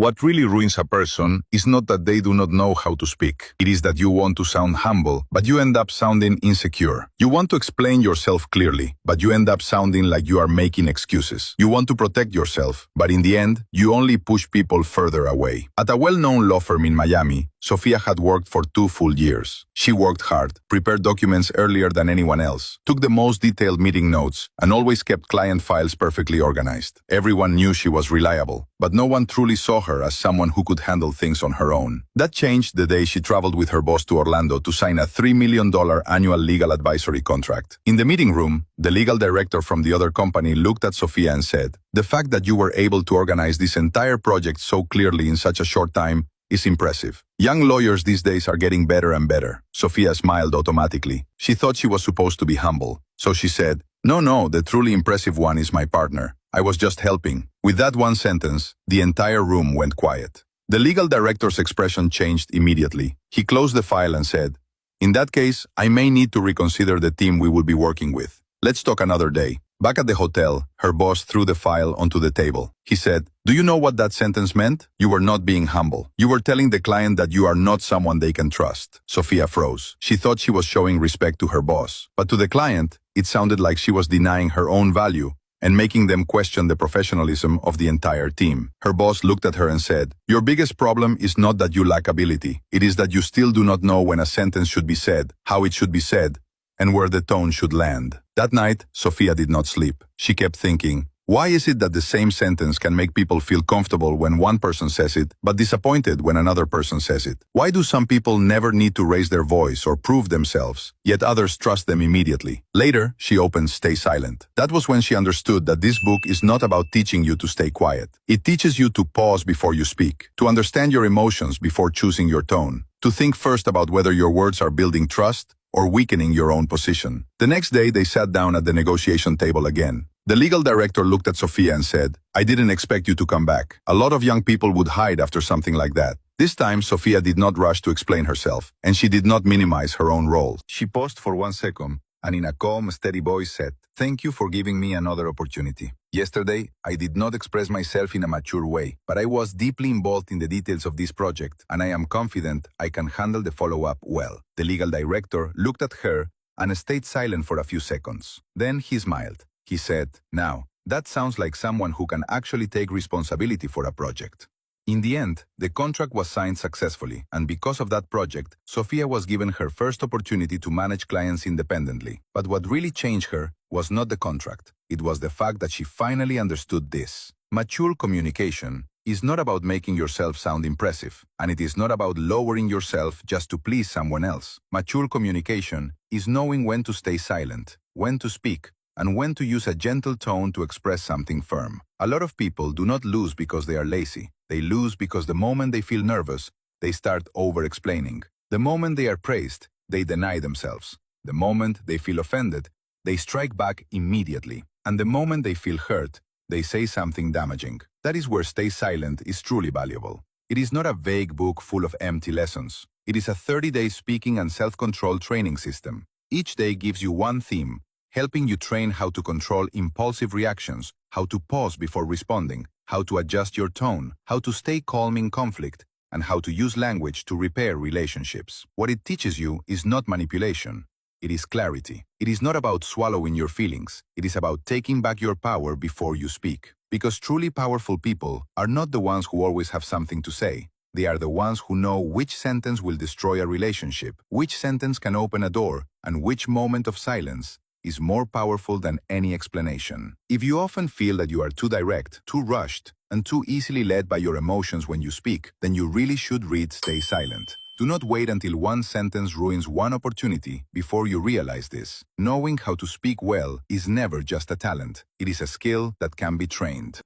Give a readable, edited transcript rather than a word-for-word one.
What really ruins a person is not that they do not know how to speak. It is that you want to sound humble, but you end up sounding insecure. You want to explain yourself clearly, but you end up sounding like you are making excuses. You want to protect yourself, but in the end, you only push people further away. At a well-known law firm in Miami, Sofia had worked for 2 full years. She worked hard, prepared documents earlier than anyone else, took the most detailed meeting notes, and always kept client files perfectly organized. Everyone knew she was reliable, but no one truly saw her as someone who could handle things on her own. That changed the day she traveled with her boss to Orlando to sign a $3 million annual legal advisory contract. In the meeting room, the legal director from the other company looked at Sofia and said, "The fact that you were able to organize this entire project so clearly in such a short time is impressive. Young lawyers these days are getting better and better." Sofia smiled automatically. She thought she was supposed to be humble. So she said, No, the truly impressive one is my partner. I was just helping." With that one sentence, the entire room went quiet. The legal director's expression changed immediately. He closed the file and said, "In that case, I may need to reconsider the team we will be working with. Let's talk another day." Back at the hotel, her boss threw the file onto the table. He said, "Do you know what that sentence meant? You were not being humble. You were telling the client that you are not someone they can trust." Sofia froze. She thought she was showing respect to her boss. But to the client, it sounded like she was denying her own value and making them question the professionalism of the entire team. Her boss looked at her and said, "Your biggest problem is not that you lack ability. It is that you still do not know when a sentence should be said, how it should be said, and where the tone should land." That night, Sofia did not sleep. She kept thinking, why is it that the same sentence can make people feel comfortable when one person says it, but disappointed when another person says it? Why do some people never need to raise their voice or prove themselves, yet others trust them immediately? Later, she opened Stay Silent. That was when she understood that this book is not about teaching you to stay quiet. It teaches you to pause before you speak, to understand your emotions before choosing your tone, to think first about whether your words are building trust or weakening your own position. The next day, they sat down at the negotiation table again. The legal director looked at Sofia and said, "I didn't expect you to come back. A lot of young people would hide after something like that." This time, Sofia did not rush to explain herself, and she did not minimize her own role. She paused for 1 second, and in a calm, steady voice said, "Thank you for giving me another opportunity. Yesterday, I did not express myself in a mature way, but I was deeply involved in the details of this project, and I am confident I can handle the follow-up well." The legal director looked at her and stayed silent for a few seconds. Then he smiled. He said, "Now, that sounds like someone who can actually take responsibility for a project." In the end, the contract was signed successfully, and because of that project, Sofia was given her first opportunity to manage clients independently. But what really changed her was not the contract. It was the fact that she finally understood this. Mature communication is not about making yourself sound impressive, and it is not about lowering yourself just to please someone else. Mature communication is knowing when to stay silent, when to speak, and when to use a gentle tone to express something firm. A lot of people do not lose because they are lazy. They lose because the moment they feel nervous, they start over-explaining. The moment they are praised, they deny themselves. The moment they feel offended, they strike back immediately. And the moment they feel hurt, they say something damaging. That is where Stay Silent is truly valuable. It is not a vague book full of empty lessons. It is a 30-day speaking and self-control training system. Each day gives you one theme, helping you train how to control impulsive reactions, how to pause before responding, how to adjust your tone, how to stay calm in conflict, and how to use language to repair relationships. What it teaches you is not manipulation. It is clarity. It is not about swallowing your feelings. It is about taking back your power before you speak. Because truly powerful people are not the ones who always have something to say. They are the ones who know which sentence will destroy a relationship, which sentence can open a door, and which moment of silence is more powerful than any explanation. If you often feel that you are too direct, too rushed, and too easily led by your emotions when you speak, then you really should read Stay Silent. Do not wait until one sentence ruins one opportunity before you realize this. Knowing how to speak well is never just a talent. It is a skill that can be trained.